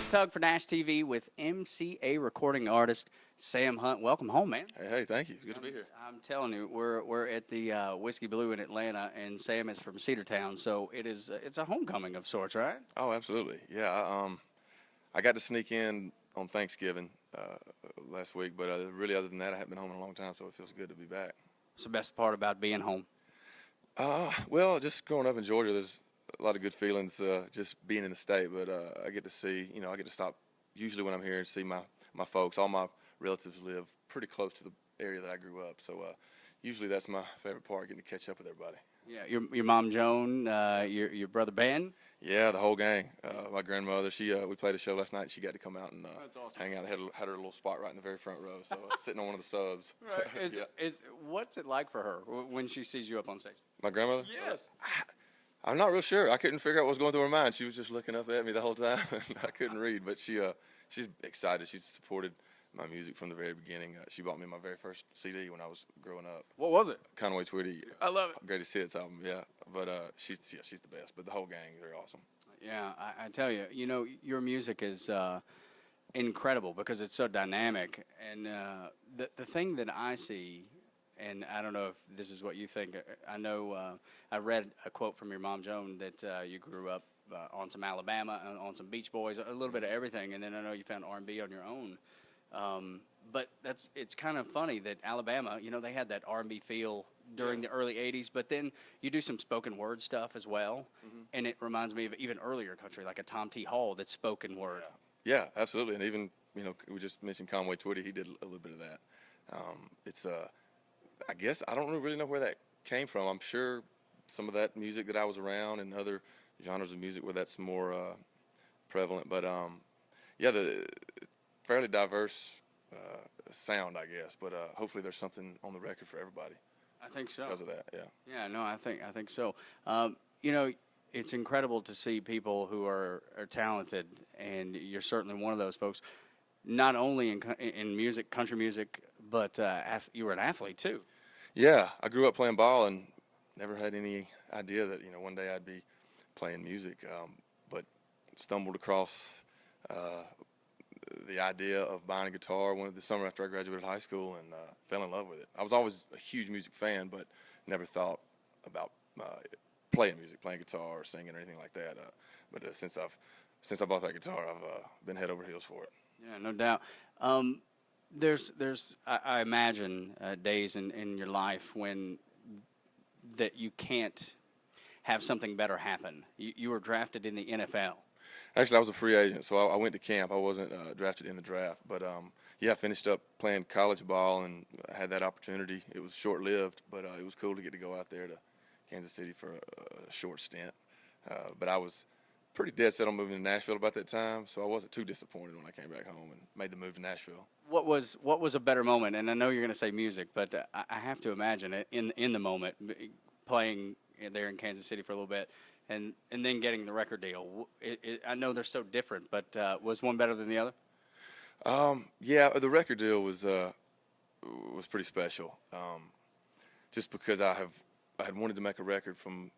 Tug for Nash TV with MCA recording artist Sam Hunt. Welcome home, man. Hey, thank you. It's good to be here. I'm telling you, we're at the Whiskey Blue in Atlanta, and Sam is from Cedartown, so it's a homecoming of sorts, right? Oh, absolutely. Yeah, I got to sneak in on Thanksgiving last week, but really other than that, I haven't been home in a long time, so it feels good to be back. What's the best part about being home? Well, just growing up in Georgia, there's a lot of good feelings just being in the state, but I get to see, I get to stop usually when I'm here and see my folks. All my relatives live pretty close to the area that I grew up, so usually that's my favorite part, getting to catch up with everybody. Yeah, your mom Joan, your brother Ben. Yeah, the whole gang. My grandmother, we played a show last night. She got to come out and That's awesome. hang out. Had her little spot right in the very front row, so sitting on one of the subs. Right. Yeah. What's it like for her when she sees you up on stage? My grandmother? Yes. I'm not real sure. I couldn't figure out what was going through her mind. She was just looking up at me the whole time, and I couldn't read. But she's excited. She's supported my music from the very beginning. She bought me my very first CD when I was growing up. What was it? Conway Twitty. I love it. Greatest Hits album, yeah. But she's the best. But the whole gang, they're awesome. Yeah, I tell you, your music is incredible because it's so dynamic. And the thing that I see, and I don't know if this is what you think. I know I read a quote from your mom, Joan, that you grew up on some Alabama, on some Beach Boys, a little bit of everything. And then I know you found R&B on your own. But it's kind of funny that Alabama, they had that R&B feel during the early 80s, but then you do some spoken word stuff as well, and it reminds me of even earlier country, like a Tom T. Hall that's spoken word. Yeah, absolutely. And even, we just mentioned Conway Twitty. He did a little bit of that. It's, I guess, I don't really know where that came from. I'm sure some of that music that I was around and other genres of music where that's more prevalent. But, yeah, the fairly diverse sound, I guess. But hopefully there's something on the record for everybody. I think so. Because of that, yeah. Yeah, no, I think so. It's incredible to see people who are talented, and you're certainly one of those folks. Not only in music, country music, but you were an athlete too. Yeah, I grew up playing ball and never had any idea that one day I'd be playing music. But stumbled across the idea of buying a guitar the summer after I graduated high school and fell in love with it. I was always a huge music fan, but never thought about playing guitar or singing or anything like that. But since I bought that guitar, I've been head over heels for it. Yeah, no doubt. There's I imagine days in your life when that you can't have something better happen. You were drafted in the NFL. Actually, I was a free agent, so I went to camp. I wasn't drafted in the draft. But, yeah, I finished up playing college ball and had that opportunity. It was short-lived, but it was cool to get to go out there to Kansas City for a short stint. But I was pretty dead set on moving to Nashville about that time, so I wasn't too disappointed when I came back home and made the move to Nashville. What was a better moment? And I know you're going to say music, but I have to imagine it in the moment, playing there in Kansas City for a little bit, and then getting the record deal. I know they're so different, but was one better than the other? Yeah, the record deal was pretty special. Just because I had wanted to make a record from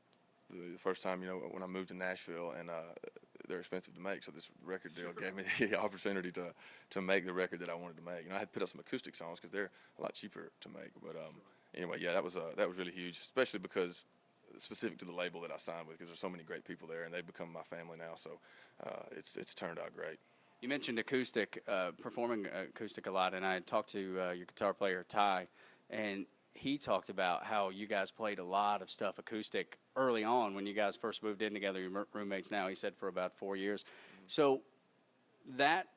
the first time, when I moved to Nashville, and they're expensive to make, so this record deal gave me the opportunity to make the record that I wanted to make. I had put out some acoustic songs because they're a lot cheaper to make. But anyway, yeah, that was really huge, especially because specific to the label that I signed with, because there's so many great people there, and they've become my family now. So it's turned out great. You mentioned acoustic, performing acoustic a lot, and I talked to your guitar player Ty, and he talked about how you guys played a lot of stuff acoustic early on when you guys first moved in together. Your roommates now, he said, for about 4 years. So that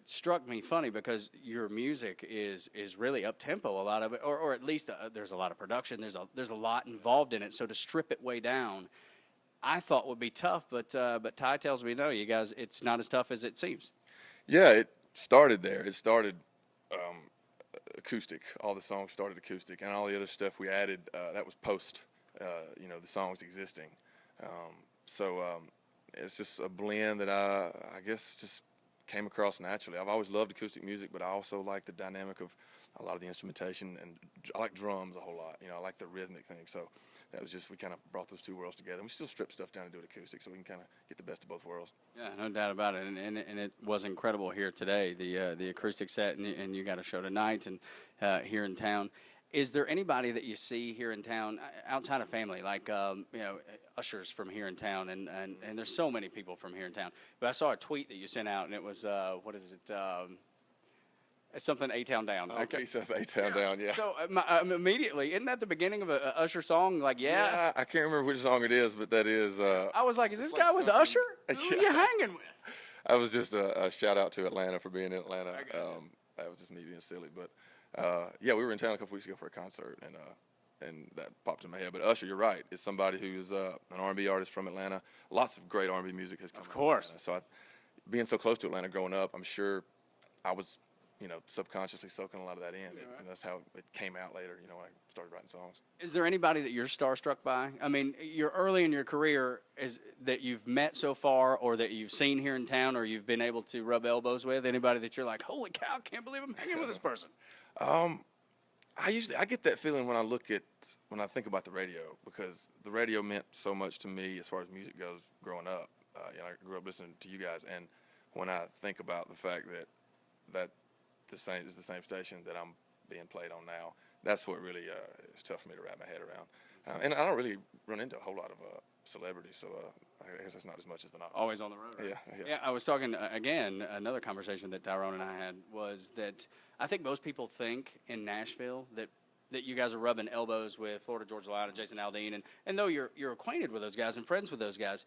struck me funny because your music is really up tempo, a lot of it, or at least there's a lot of production. There's a lot involved in it. So to strip it way down, I thought would be tough. But Ty tells me no, you guys, it's not as tough as it seems. Yeah, it started there. It started acoustic. All the songs started acoustic, and all the other stuff we added that was post the songs existing. So it's just a blend that I guess just came across naturally. I've always loved acoustic music, but I also like the dynamic of a lot of the instrumentation, and I like drums a whole lot. I like the rhythmic thing. So that was just, we kind of brought those two worlds together. And we still strip stuff down and do it acoustic, so we can kind of get the best of both worlds. Yeah, no doubt about it, and it was incredible here today, the acoustic set, and you got a show tonight and here in town. Is there anybody that you see here in town outside of family, like ushers from here in town, and there's so many people from here in town. But I saw a tweet that you sent out, and it was what is it? It's something A-Town Down. Okay, piece of A-Town Down, yeah. So immediately, isn't that the beginning of a Usher song? Like, yeah. I can't remember which song it is, but that is. I was like, is this guy with Usher? Who are you hanging with? I was just a shout out to Atlanta for being in Atlanta. That was just me being silly, but yeah, we were in town a couple weeks ago for a concert, and that popped in my head. But Usher, you're right. It's somebody who's an R&B artist from Atlanta. Lots of great R&B music has come. Of course. So being so close to Atlanta growing up, I'm sure I was, subconsciously soaking a lot of that in. And that's how it came out later, when I started writing songs. Is there anybody that you're starstruck by? I mean, you're early in your career that you've met so far, or that you've seen here in town, or you've been able to rub elbows with? Anybody that you're like, holy cow, I can't believe I'm hanging with this person? I get that feeling when I think about the radio, because the radio meant so much to me as far as music goes growing up. I grew up listening to you guys, and when I think about the fact that is the same station that I'm being played on now, that's what really is tough for me to wrap my head around. And I don't really run into a whole lot of celebrities, so I guess that's not as much as the not. Always on the road, right? Yeah, I was talking, again, another conversation that Tyrone and I had was that I think most people think in Nashville that you guys are rubbing elbows with Florida Georgia Line and Jason Aldean, and though you're acquainted with those guys and friends with those guys,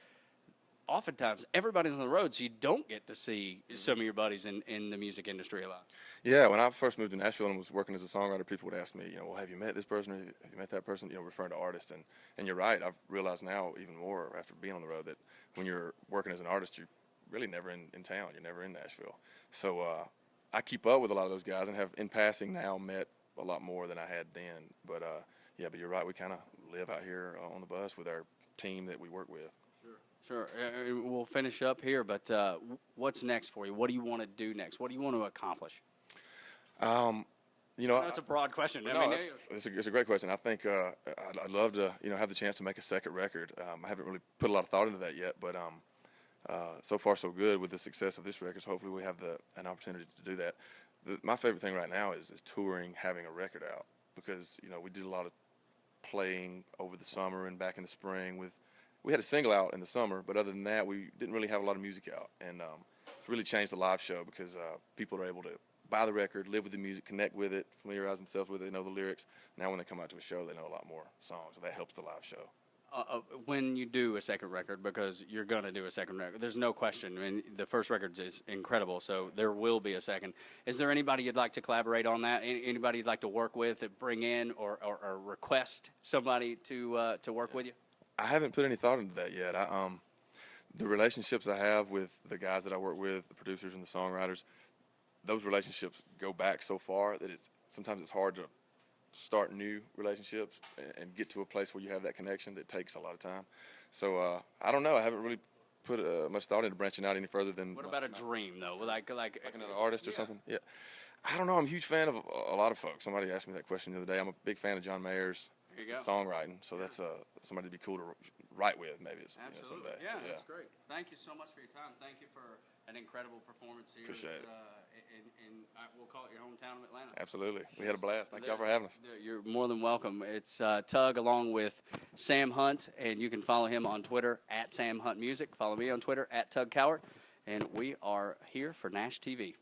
oftentimes everybody's on the road, so you don't get to see some of your buddies in the music industry a lot. Yeah, when I first moved to Nashville and was working as a songwriter, people would ask me, well, have you met this person? Have you met that person? Referring to artists. And you're right. I've realized now even more after being on the road that when you're working as an artist, you're really never in town. You're never in Nashville. So I keep up with a lot of those guys and have, in passing now, met a lot more than I had then. But, but you're right. We kind of live out here on the bus with our team that we work with. Sure. We'll finish up here, but what's next for you? What do you want to do next? What do you want to accomplish? That's a broad question. It's a great question. I think I'd love to, have the chance to make a second record. I haven't really put a lot of thought into that yet, but so far so good with the success of this record. So hopefully we have an opportunity to do that. My favorite thing right now is touring, having a record out, because we did a lot of playing over the summer and back in the spring with. We had a single out in the summer, but other than that, we didn't really have a lot of music out. And it's really changed the live show because people are able to buy the record, live with the music, connect with it, familiarize themselves with it, they know the lyrics. Now when they come out to a show, they know a lot more songs, so that helps the live show. When you do a second record, because you're going to do a second record, there's no question. I mean, the first record is incredible, so there will be a second. Is there anybody you'd like to collaborate on that? Anybody you'd like to work with, that bring in or request somebody to work with you? I haven't put any thought into that yet. The relationships I have with the guys that I work with, the producers and the songwriters, those relationships go back so far that sometimes it's hard to start new relationships and get to a place where you have that connection. That takes a lot of time. So I don't know. I haven't really put much thought into branching out any further than. What about a dream though? Like another artist or something? Yeah. I don't know. I'm a huge fan of a lot of folks. Somebody asked me that question the other day. I'm a big fan of John Mayer's songwriting, so that's somebody to be cool to write with, maybe. Absolutely. Someday. Yeah, that's great. Thank you so much for your time. Thank you for an incredible performance here. Appreciate it. We'll call it your hometown of Atlanta. Absolutely. We had a blast. Thank y'all for having us. You're more than welcome. It's Tug along with Sam Hunt, and you can follow him on Twitter @SamHuntMusic. Follow me on Twitter @TugCowart, and we are here for Nash TV.